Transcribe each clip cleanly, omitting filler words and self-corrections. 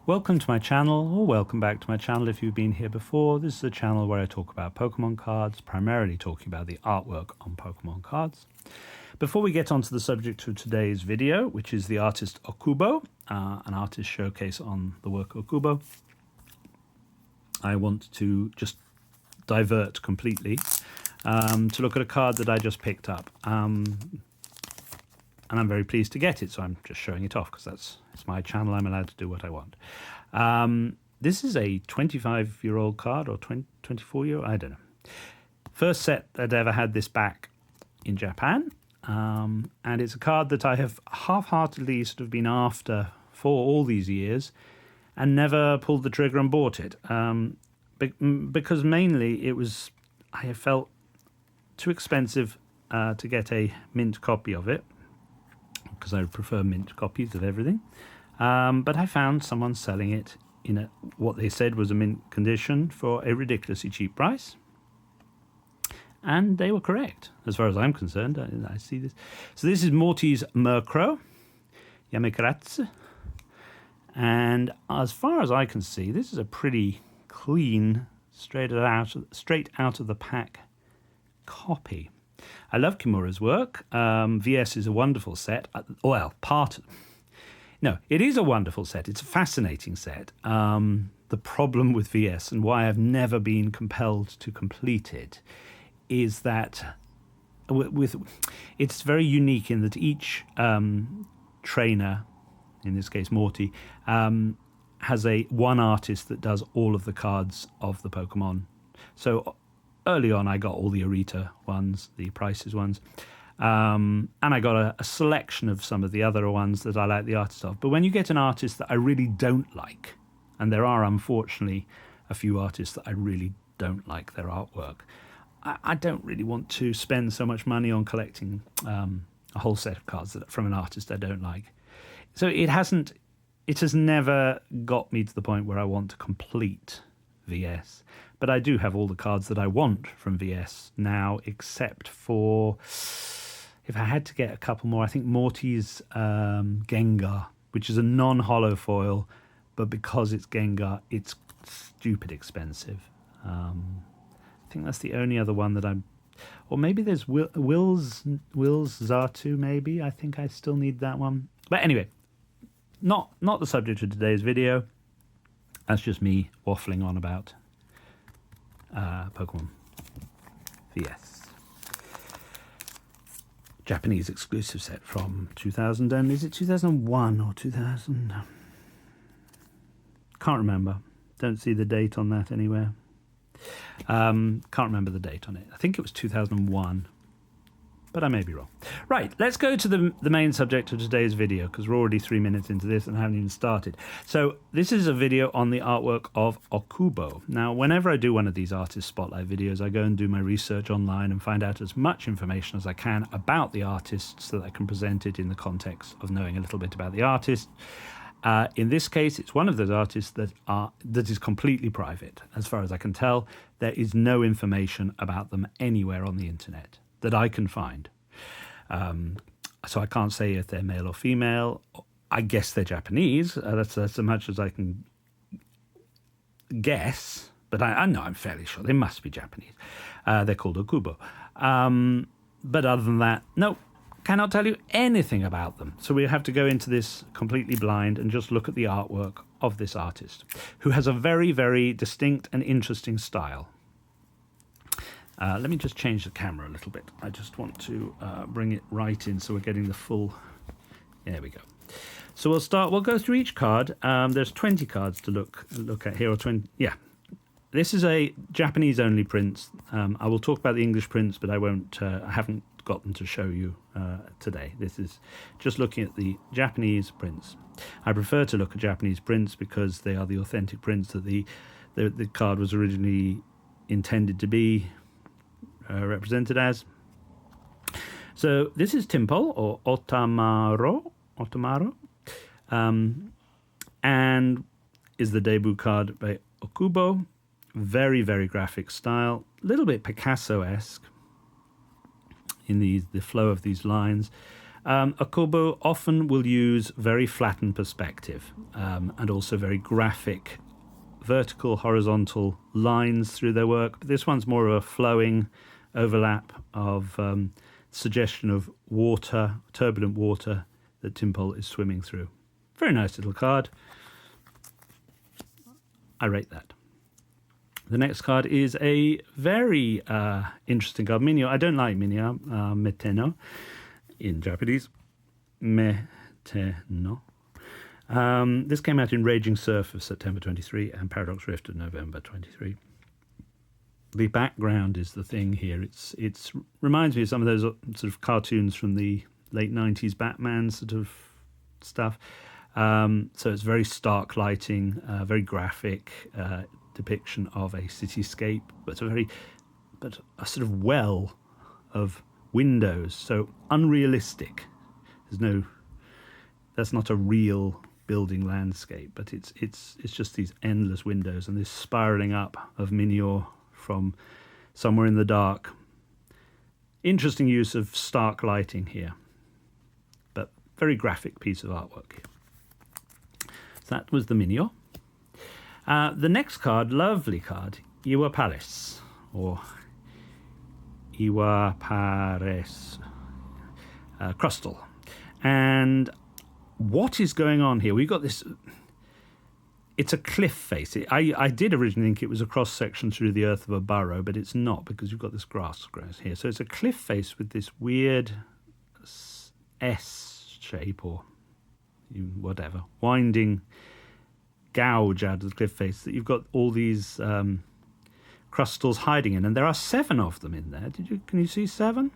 Welcome to my channel, or welcome back to my channel if you've been here before. This is a channel where I talk about Pokemon cards, primarily talking about the artwork on Pokemon cards. Before we get onto the subject of today's video, which is the artist Okubo, an artist showcase on the work of Okubo, I want to just divert completely to look at a card that I just picked up. And I'm very pleased to get it, so I'm just showing it off because it's my channel. I'm allowed to do what I want. This is a 25-year-old card, or 24-year-old, I don't know. First set that ever had this back in Japan, and it's a card that I have half-heartedly sort of been after for all these years and never pulled the trigger and bought it, because mainly I felt too expensive to get a mint copy of it, because I prefer mint copies of everything. But I found someone selling it in what they said was a mint condition for a ridiculously cheap price. And they were correct, as far as I'm concerned. I see this. So this is Morty's Murkrow, Yamekratsu. And as far as I can see, this is a pretty clean, straight out of the pack copy. I love Kimura's work. VS is a wonderful set. Well, it is a wonderful set. It's a fascinating set. The problem with VS, and why I've never been compelled to complete it, is that it's very unique in that each trainer, in this case Morty, has one artist that does all of the cards of the Pokemon. So early on, I got all the Arita ones, the Prices ones, and I got a selection of some of the other ones that I like the artist of. But when you get an artist that I really don't like, and there are unfortunately a few artists that I really don't like their artwork, I don't really want to spend so much money on collecting a whole set of cards from an artist I don't like. So it has never got me to the point where I want to complete VS. But I do have all the cards that I want from VS now, except for, if I had to get a couple more, I think Morty's Gengar, which is a non-holo foil, but because it's Gengar, it's stupid expensive. I think that's the only other one that or maybe there's Will's Xatu, maybe. I think I still need that one. But anyway, not the subject of today's video. That's just me waffling on about Pokemon VS. Japanese exclusive set from 2000, and is it 2001 or 2000? Can't remember. Don't see the date on that anywhere. Can't remember the date on it. I think it was 2001, but I may be wrong. Right, let's go to the main subject of today's video, because we're already 3 minutes into this and haven't even started. So this is a video on the artwork of Okubo. Now, whenever I do one of these artist spotlight videos, I go and do my research online and find out as much information as I can about the artist so that I can present it in the context of knowing a little bit about the artist. In this case, it's one of those artists that is completely private. As far as I can tell, there is no information about them anywhere on the internet that I can find. So I can't say if they're male or female. I guess they're Japanese. That's as much as I can guess. But I know, I'm fairly sure they must be Japanese. They're called Okubo. But other than that, no. Cannot tell you anything about them. So we have to go into this completely blind and just look at the artwork of this artist, who has a very, very distinct and interesting style. Let me just change the camera a little bit. I just want to bring it right in so we're getting the full... There we go. So we'll go through each card. There's 20 cards to look at here, or 20... Yeah. This is a Japanese-only prints. I will talk about the English prints, but I won't... I haven't got them to show you today. This is just looking at the Japanese prints. I prefer to look at Japanese prints because they are the authentic prints that the card was originally intended to be represented as. So this is Timpole, or Otamaro, and is the debut card by Okubo. Very, very graphic style, a little bit Picasso-esque in the flow of these lines. Okubo often will use very flattened perspective and also very graphic vertical, horizontal lines through their work. But this one's more of a flowing overlap of suggestion of water, turbulent water that Timpole is swimming through. Very nice little card. I rate that. The next card is a very interesting card. Minio. I don't like Minio. Meteno in Japanese. Meteno. This came out in Raging Surf of September 23 and Paradox Rift of November 23. The background is the thing here. It's reminds me of some of those sort of cartoons from the late 90s Batman sort of stuff. So it's very stark lighting, very graphic depiction of a cityscape, but a sort of well of windows. So unrealistic. That's not a real building landscape, but it's just these endless windows and this spiraling up of Minior from somewhere in the dark. Interesting use of stark lighting here, but very graphic piece of artwork here. So that was the Minior. The next card, lovely card, Iwa Palace, or Iwa Pares Crustle. And what is going on here? We've got this, it's a cliff face. I did originally think it was a cross-section through the earth of a burrow, but it's not, because you've got this grass grows here. So it's a cliff face with this weird S shape, or whatever, winding gouge out of the cliff face that you've got all these crustals hiding in, and there are 7 of them in there. Can you see 7?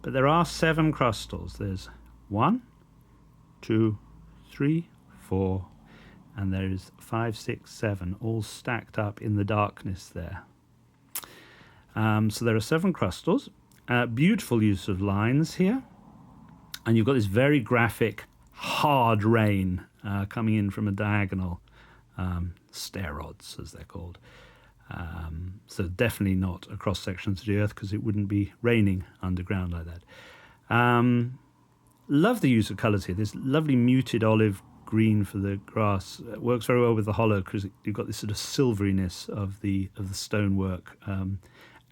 But there are 7 crustals. There's 1, 2, 3, 4, and there's 5, 6, 7, all stacked up in the darkness there. So there are 7 crustals. Beautiful use of lines here, and you've got this very graphic hard rain coming in from a diagonal, stair rods as they're called. So definitely not a cross section to the earth, because it wouldn't be raining underground like that. Love the use of colours here. This lovely muted olive green for the grass works very well with the hollow, because you've got this sort of silveriness of the stonework,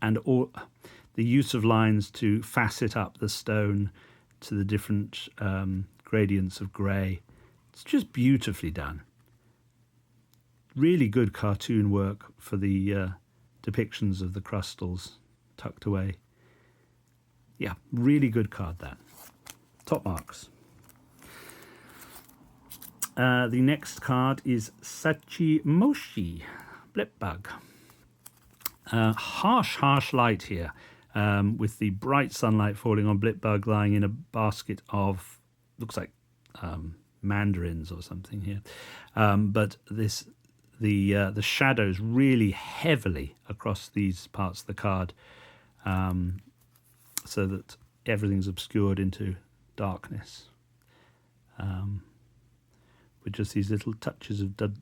and all the use of lines to facet up the stone to the different gradients of grey. It's just beautifully done. Really good cartoon work for the depictions of the crustals tucked away. Yeah, really good card, that. Top marks. The next card is Sachimoshi Blipbug. Harsh light here, with the bright sunlight falling on Blipbug lying in a basket of, looks like mandarins or something here. But the shadows really heavily across these parts of the card, so that everything's obscured into darkness, with just these little touches of dub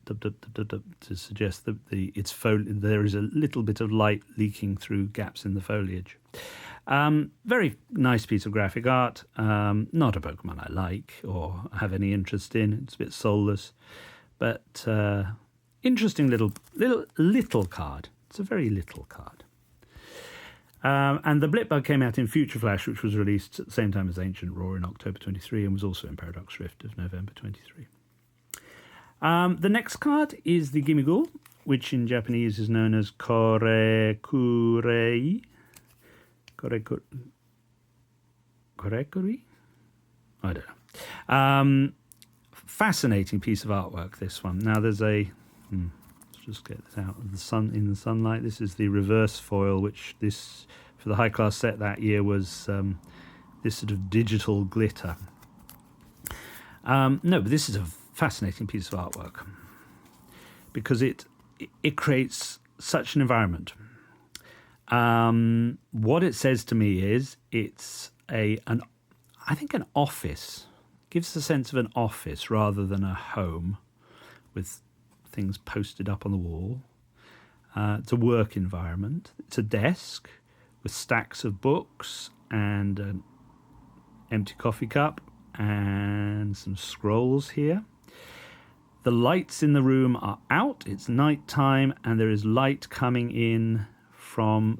to suggest that there is a little bit of light leaking through gaps in the foliage. Very nice piece of graphic art. Not a Pokemon I like or have any interest in. It's a bit soulless, but interesting little card. It's a very little card. And the Blipbug came out in Future Flash, which was released at the same time as Ancient Roar in October 23, and was also in Paradox Rift of November 23. The next card is the Gimmighoul, which in Japanese is known as Korekuri. I don't know. Fascinating piece of artwork, this one. Now there's let's just get this out of the sun, in the sunlight. This is the reverse foil, which this, for the high class set that year, was this sort of digital glitter. No, but this is a fascinating piece of artwork, because it creates such an environment. What it says to me is it's I think an office. Gives the sense of an office rather than a home, with things posted up on the wall. It's a work environment. It's a desk with stacks of books and an empty coffee cup and some scrolls here. The lights in the room are out. It's night time, and there is light coming in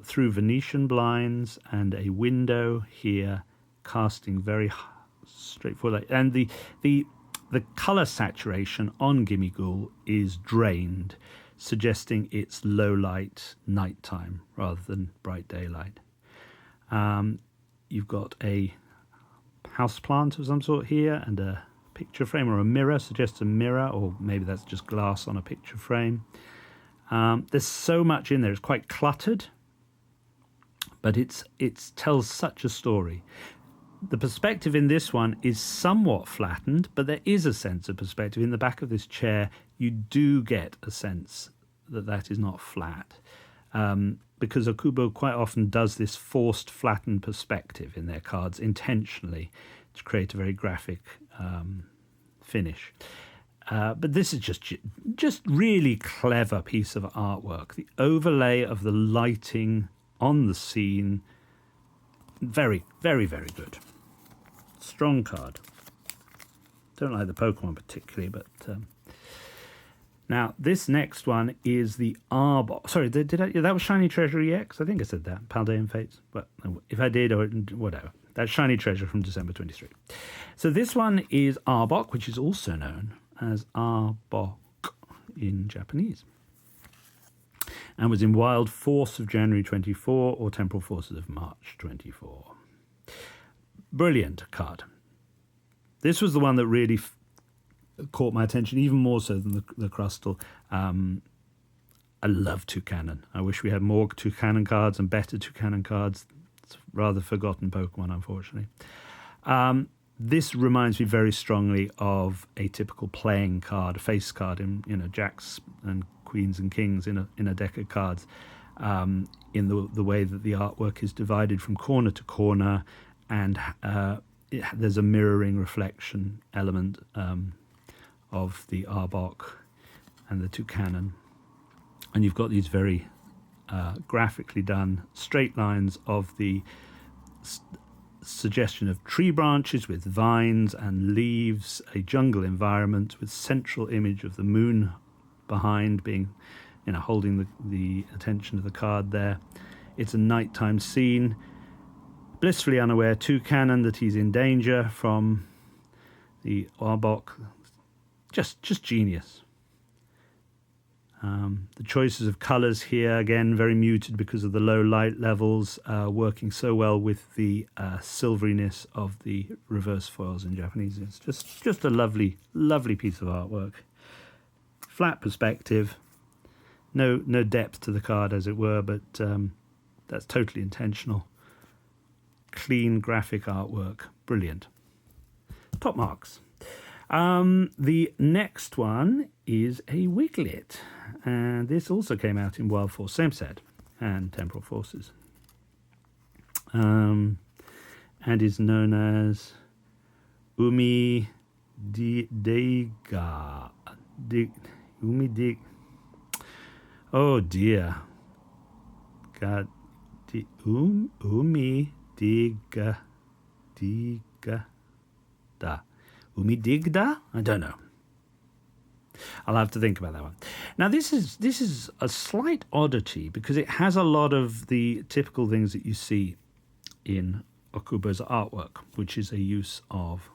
through Venetian blinds and a window here, casting very straightforward light. And the color saturation on Gimmighoul is drained, suggesting it's low light nighttime rather than bright daylight. You've got a house plant of some sort here, and a picture frame or a mirror, suggests a mirror, or maybe that's just glass on a picture frame. There's so much in there. It's quite cluttered, but it tells such a story. The perspective in this one is somewhat flattened, but there is a sense of perspective. In the back of this chair, you do get a sense that is not flat, because Okubo quite often does this forced flattened perspective in their cards intentionally to create a very graphic finish. But this is just really clever piece of artwork. The overlay of the lighting on the scene, very, very, very good. Strong card. Don't like the Pokemon particularly, but now this next one is the Arbok. Sorry, that was Shiny Treasure EX? I think I said that. Paldean Fates. But if I did, or whatever. That's Shiny Treasure from December 23. So this one is Arbok, which is also known as Arbok in Japanese, and was in Wild Force of January 24 or Temporal Forces of March 24. Brilliant card. This was the one that really caught my attention, even more so than the Crustle. I love Toucanon. I wish we had more Toucanon cards and better Toucanon cards. It's a rather forgotten Pokemon, unfortunately. This reminds me very strongly of a typical playing card, a face card in jacks and queens and kings in a deck of cards, in the way that the artwork is divided from corner to corner, and there's a mirroring reflection element of the Arbok and the Toucanon, and you've got these very graphically done straight lines of the suggestion of tree branches with vines and leaves, a jungle environment with central image of the moon behind, being holding the attention of the card there. It's a nighttime scene. Blissfully unaware Toucanon that he's in danger from the Arbok. Just genius. The choices of colours here, again, very muted because of the low light levels, working so well with the silveriness of the reverse foils in Japanese. It's just a lovely, lovely piece of artwork. Flat perspective, no depth to the card, as it were, but that's totally intentional. Clean graphic artwork, brilliant. Top marks. The next one is a Wiglett, and this also came out in Wild Force, same set, and Temporal Forces, and is known as Umi Diga. Oh dear. God. Umi Diga. Da. Umidigda? I don't know. I'll have to think about that one. Now, this is a slight oddity because it has a lot of the typical things that you see in Okubo's artwork, which is a use of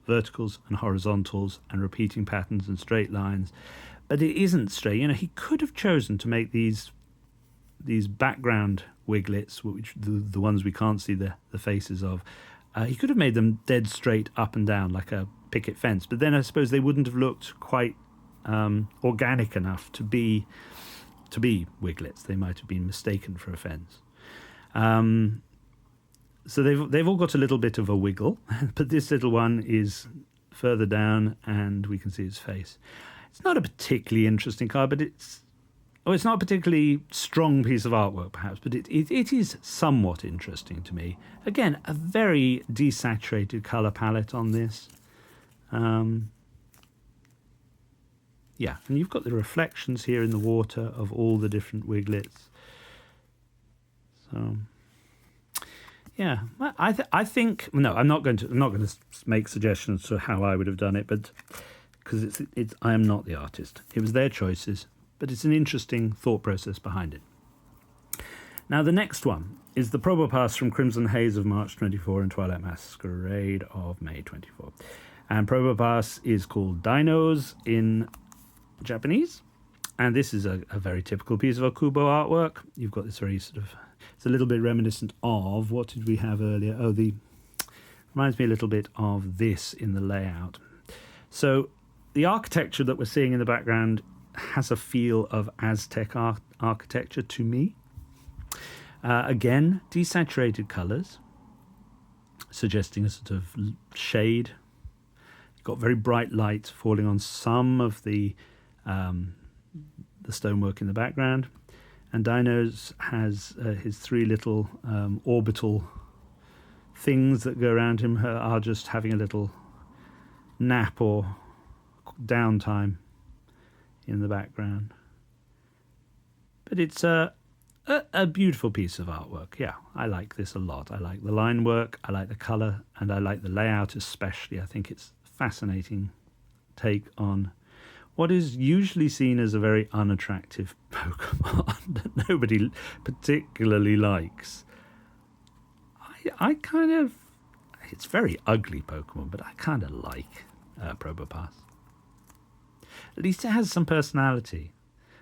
verticals and horizontals and repeating patterns and straight lines. But it isn't straight. He could have chosen to make these background Wiglets, which the ones we can't see the faces of. He could have made them dead straight up and down like a picket fence, but then I suppose they wouldn't have looked quite organic enough to be Wiglets. They might have been mistaken for a fence. So they've all got a little bit of a wiggle, but this little one is further down, and we can see his face. It's not a particularly interesting card, but it's not a particularly strong piece of artwork, perhaps, but it is somewhat interesting to me. Again, a very desaturated colour palette on this. Yeah, and you've got the reflections here in the water of all the different Wiglets. So, Yeah, I think no. I'm not going to make suggestions to how I would have done it, but because I am not the artist. It was their choices, but it's an interesting thought process behind it. Now the next one is the Probopass from Crimson Haze of March 24 and Twilight Masquerade of May 24, and Probopass is called Dinos in Japanese, and this is a very typical piece of Okubo artwork. You've got this very sort of. It's a little bit reminiscent of, what did we have earlier? Reminds me a little bit of this in the layout. So the architecture that we're seeing in the background has a feel of Aztec architecture to me. Again, desaturated colours, suggesting a sort of shade. You've got very bright light falling on some of the stonework in the background. And Dinos has his three little orbital things that go around him are just having a little nap or downtime in the background. But it's a beautiful piece of artwork. Yeah, I like this a lot. I like the line work, I like the colour, and I like the layout especially. I think it's a fascinating take on what is usually seen as a very unattractive Pokemon that nobody particularly likes. I kind of... It's very ugly Pokemon, but I kind of like Probopass. At least it has some personality.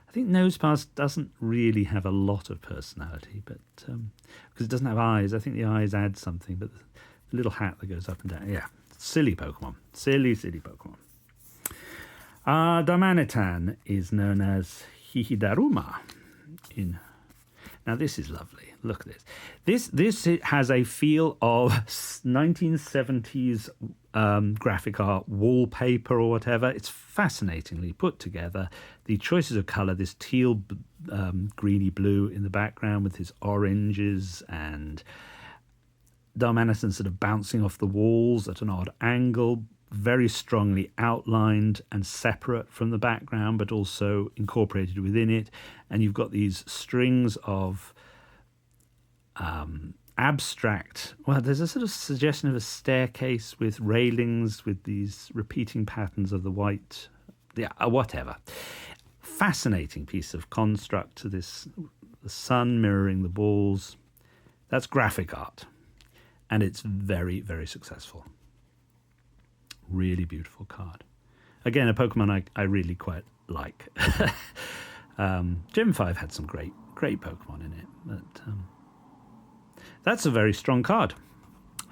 I think Nosepass doesn't really have a lot of personality, but because it doesn't have eyes. I think the eyes add something, but the little hat that goes up and down. Yeah, silly Pokemon. Silly Pokemon. Darmanitan is known as Hihidaruma. Now this is lovely. Look at this. This has a feel of 1970s graphic art, wallpaper or whatever. It's fascinatingly put together. The choices of colour, this teal, greeny blue in the background with his oranges, and Darmanitan sort of bouncing off the walls at an odd angle, very strongly outlined and separate from the background, but also incorporated within it. And you've got these strings of abstract... Well, there's a sort of suggestion of a staircase with railings with these repeating patterns of the white... Yeah, whatever. Fascinating piece of construct to this. The sun mirroring the balls. That's graphic art. And it's very, very successful. Really beautiful card. Again, a Pokemon I really quite like. Gen 5 had some great Pokemon in it, but that's a very strong card.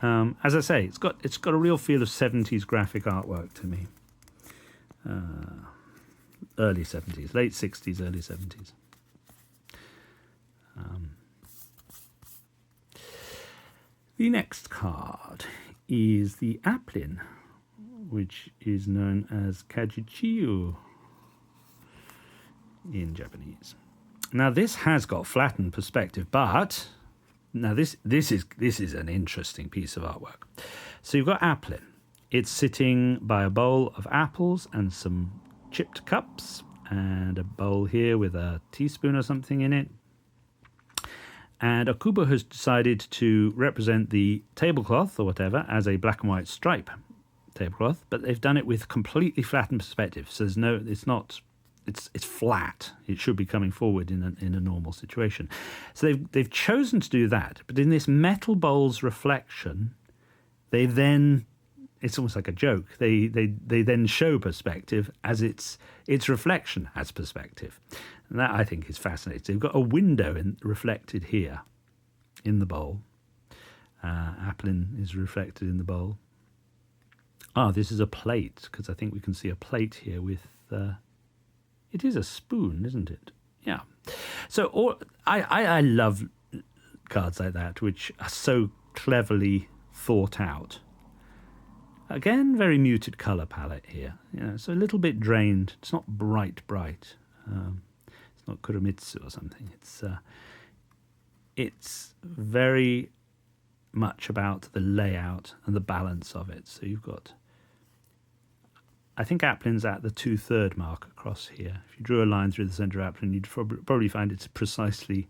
As I say, it's got a real feel of 70s graphic artwork to me. Early 70s, late 60s, early 70s. The next card is the Applin, which is known as Kajichiyu in Japanese. Now this has got flattened perspective, but now this is an interesting piece of artwork. So you've got Applin. It's sitting by a bowl of apples and some chipped cups, and a bowl here with a teaspoon or something in it. And Okubo has decided to represent the tablecloth or whatever as a black and white stripe tablecloth, but they've done it with completely flattened perspective. So it's flat. It should be coming forward in a normal situation. So they've chosen to do that, but in this metal bowl's reflection, they then, it's almost like a joke. They then show perspective as its reflection has perspective. And that, I think, is fascinating. They've got a window reflected here in the bowl. Applin is reflected in the bowl. This is a plate, because I think we can see a plate here with... it is a spoon, isn't it? Yeah. So I love cards like that, which are so cleverly thought out. Again, very muted colour palette here. So a little bit drained. It's not bright. It's not Kuromitsu or something. It's very much about the layout and the balance of it. So you've got... I think Applin's at the 2/3 mark across here. If you drew a line through the centre of Applin, you'd probably find it's precisely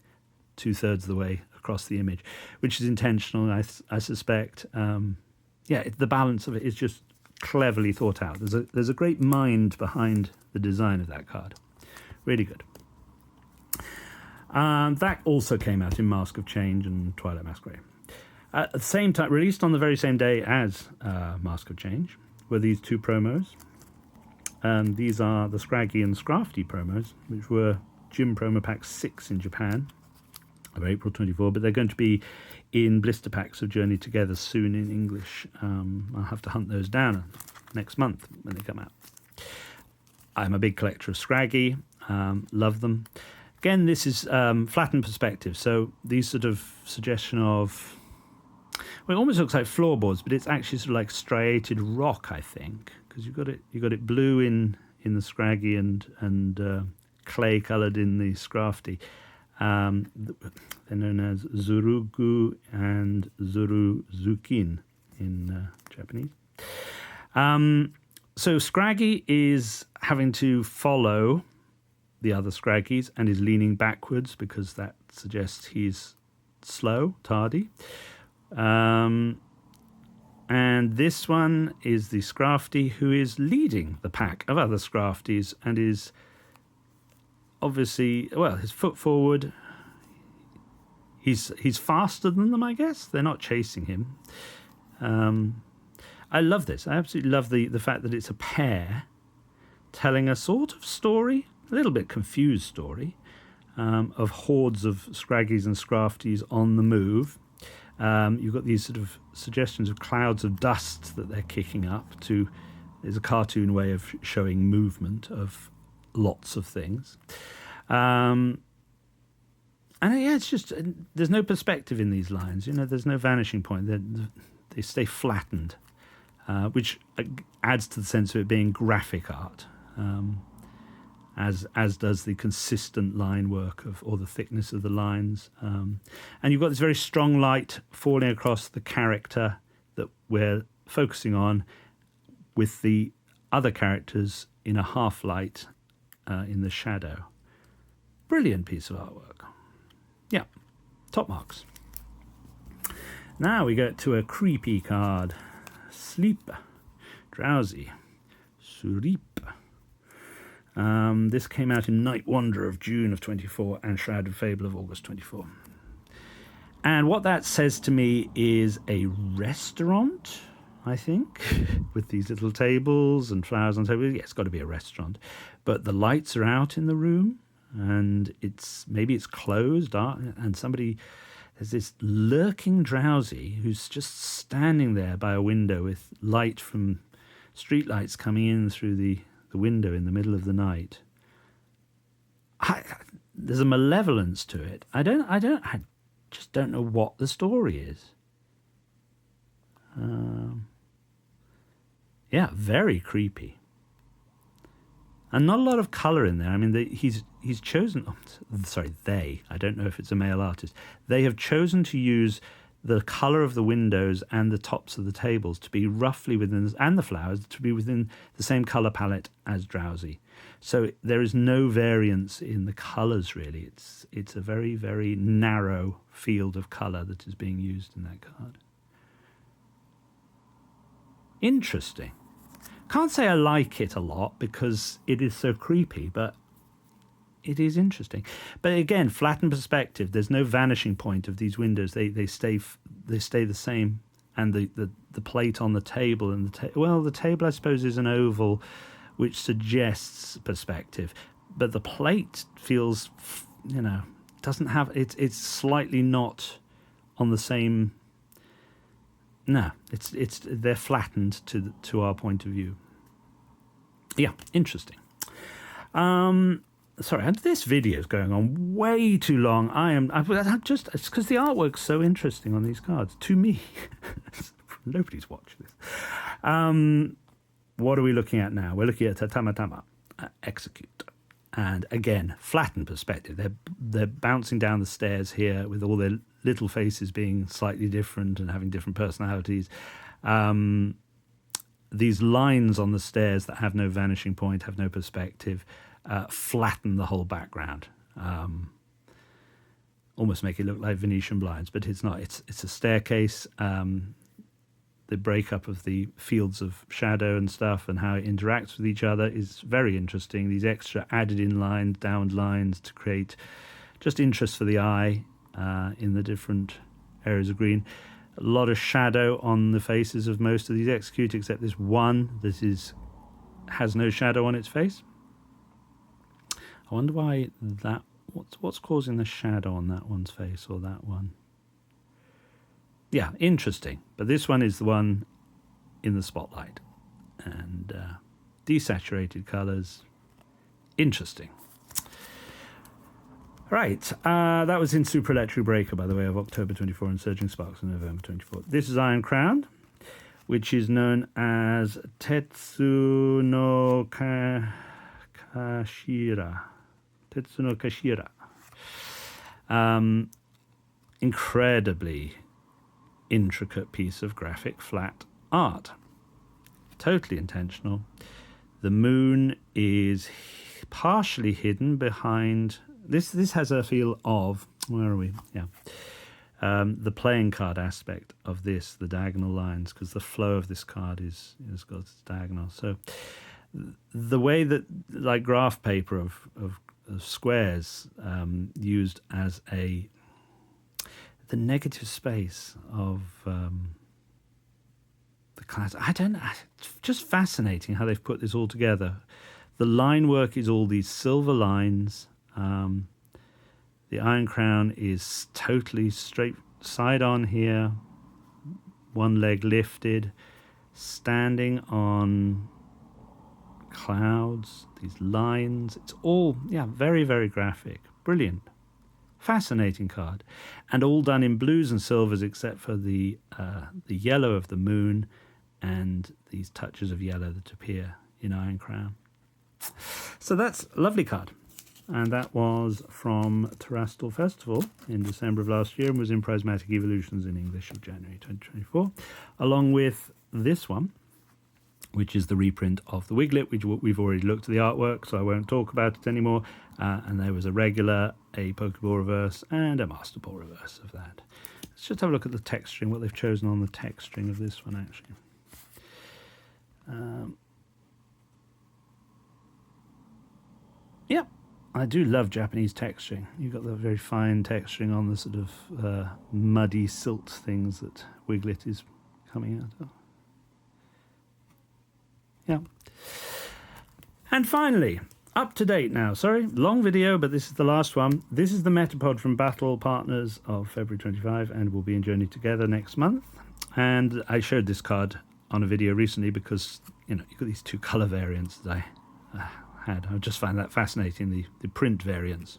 2/3 of the way across the image, which is intentional, I suspect. The balance of it is just cleverly thought out. There's a great mind behind the design of that card. Really good. That also came out in Mask of Change and Twilight Masquerade. At the same time, released on the very same day as Mask of Change, were these two promos. These are the Scraggy and Scrafty promos, which were Gym Promo Pack 6 in Japan of April 24, but they're going to be in blister packs of Journey Together soon in English. I'll have to hunt those down next month when they come out. I'm a big collector of Scraggy, love them. Again, this is flattened perspective, so these sort of suggestion of, well, it almost looks like floorboards, but it's actually sort of like striated rock, I think, because you've got it blue in the Scraggy and clay coloured in the Scrafty. They're known as Zurugu and Zuruzukin in Japanese. So Scraggy is having to follow the other Scraggies and is leaning backwards because that suggests he's slow, tardy. And this one is the Scrafty who is leading the pack of other Scrafties and is obviously, well, his foot forward. He's faster than them, I guess. They're not chasing him. I love this. I absolutely love the fact that it's a pair telling a sort of story, a little bit confused story, of hordes of Scraggies and Scrafties on the move. You've got these sort of suggestions of clouds of dust that they're kicking up to. There's a cartoon way of showing movement of lots of things. And it's just, there's no perspective in these lines. There's no vanishing point. They stay flattened, which adds to the sense of it being graphic art, as does the consistent line work or the thickness of the lines. And you've got this very strong light falling across the character that we're focusing on, with the other characters in a half light in the shadow. Brilliant piece of artwork. Yeah, top marks. Now we get to a creepy card. Sleep, Drowzee, Surip. This came out in Night Wanderer of June of 24 and Shrouded Fable of August 24. And what that says to me is a restaurant, I think, with these little tables and flowers on tables. Yeah, it's got to be a restaurant. But the lights are out in the room, and maybe it's closed, and there's this lurking Drowzee who's just standing there by a window with light from street lights coming in through the window in the middle of the night. There's a malevolence to it. I just don't know what the story is. Yeah, very creepy. And not a lot of colour in there. I mean, he's chosen... they. I don't know if it's a male artist. They have chosen to use the colour of the windows and the tops of the tables to be roughly within... and the flowers to be within the same colour palette as Drowzee. So there is no variance in the colours, really. It's a very, very narrow field of colour that is being used in that card. Interesting. Can't say I like it a lot because it is so creepy, but it is interesting. But again, flattened perspective. There's no vanishing point of these windows. They stay the same. And the plate on the table and the table I suppose is an oval, which suggests perspective. But the plate feels, doesn't have it's slightly not on the same. No, they're flattened to our point of view. Yeah, interesting. Sorry, this video is going on way too long. It's because the artwork's so interesting on these cards to me. Nobody's watched this. What are we looking at now? We're looking at Tamatama Exeggcute. And again, flattened perspective. They're bouncing down the stairs here with all their little faces being slightly different and having different personalities. These lines on the stairs that have no vanishing point, have no perspective, flatten the whole background. almost make it look like Venetian blinds, but it's not. It's a staircase. The breakup of the fields of shadow and stuff and how it interacts with each other is very interesting. These extra added in lines, downed lines to create just interest for the eye in the different areas of green. A lot of shadow on the faces of most of these Exeggcute, except this one that has no shadow on its face. I wonder why that. What's causing the shadow on that one's face or that one? Yeah, interesting. But this one is the one in the spotlight. And desaturated colours. Interesting. Right, that was in Super Electric Breaker, by the way, of October 24 and Surging Sparks of November 24. This is Iron Crown, which is known as Tetsu no Kashira. Tetsu no Kashira. Incredibly intricate piece of graphic flat art. Totally intentional. The moon is partially hidden behind... This has a feel of... Where are we? Yeah. The playing card aspect of this, the diagonal lines, because the flow of this card is got its diagonal. So the way that, like graph paper of squares used as the negative space of the class. I don't know. It's just fascinating how they've put this all together. The line work is all these silver lines. The Iron Crown is totally straight side on here. One leg lifted, standing on clouds, these lines. It's all, very, very graphic. Brilliant. Fascinating card. And all done in blues and silvers except for the yellow of the moon and these touches of yellow that appear in Iron Crown. So that's a lovely card. And that was from Terrestrial Festival in December of last year and was in Prismatic Evolutions in English of January 2024, along with this one, which is the reprint of the Wiglett, which we've already looked at the artwork, so I won't talk about it anymore. And there was a regular, a Pokeball reverse, and a Master Ball reverse of that. Let's just have a look at the texturing, what they've chosen on the texturing of this one, actually. Yeah, I do love Japanese texturing. You've got the very fine texturing on the sort of muddy silt things that Wiglett is coming out of. Yeah. And finally, up to date now. Sorry, long video, but this is the last one. This is the Metapod from Battle Partners of February 25, and we'll be in Journey Together next month. And I showed this card on a video recently because, you've got these two colour variants that I had. I just find that fascinating, the print variants.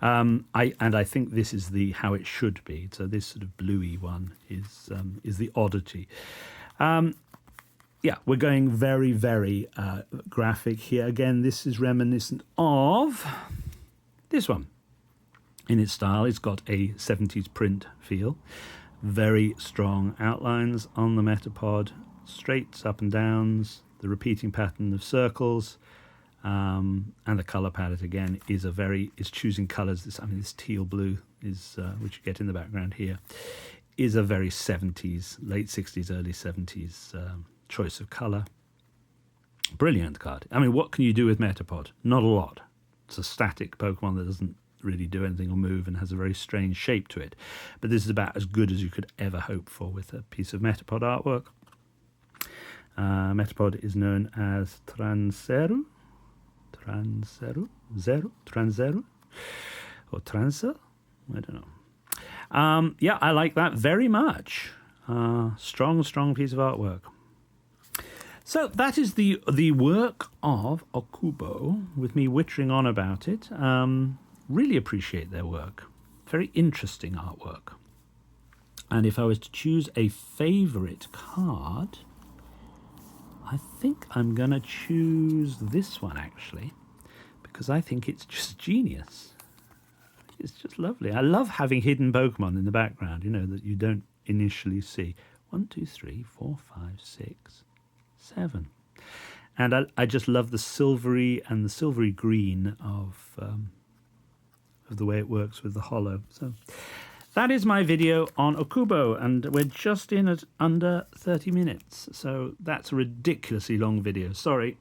I think this is how it should be. So this sort of bluey one is the oddity. We're going very, very graphic here. Again, this is reminiscent of this one. In its style, it's got a 70s print feel. Very strong outlines on the Metapod, straights up and downs, the repeating pattern of circles, and the color palette again is choosing colors. This teal blue is which you get in the background here is a very 70s, late 60s, early 70s choice of color. Brilliant card. What can you do with Metapod? Not a lot. It's a static Pokemon that doesn't really do anything or move and has a very strange shape to it. But this is about as good as you could ever hope for with a piece of Metapod artwork. Metapod is known as Transeru, or Transel? I don't know. I like that very much. Strong piece of artwork. So that is the work of Okubo, with me wittering on about it. Really appreciate their work. Very interesting artwork. And if I was to choose a favourite card, I think I'm going to choose this one, actually, because I think it's just genius. It's just lovely. I love having hidden Pokemon in the background, that you don't initially see. 1, 2, 3, 4, 5, 6, 7. And I just love the silvery and the silvery green of of the way it works with the holo. So that is my video on Okubo, and we're just in at under 30 minutes. So that's a ridiculously long video. Sorry.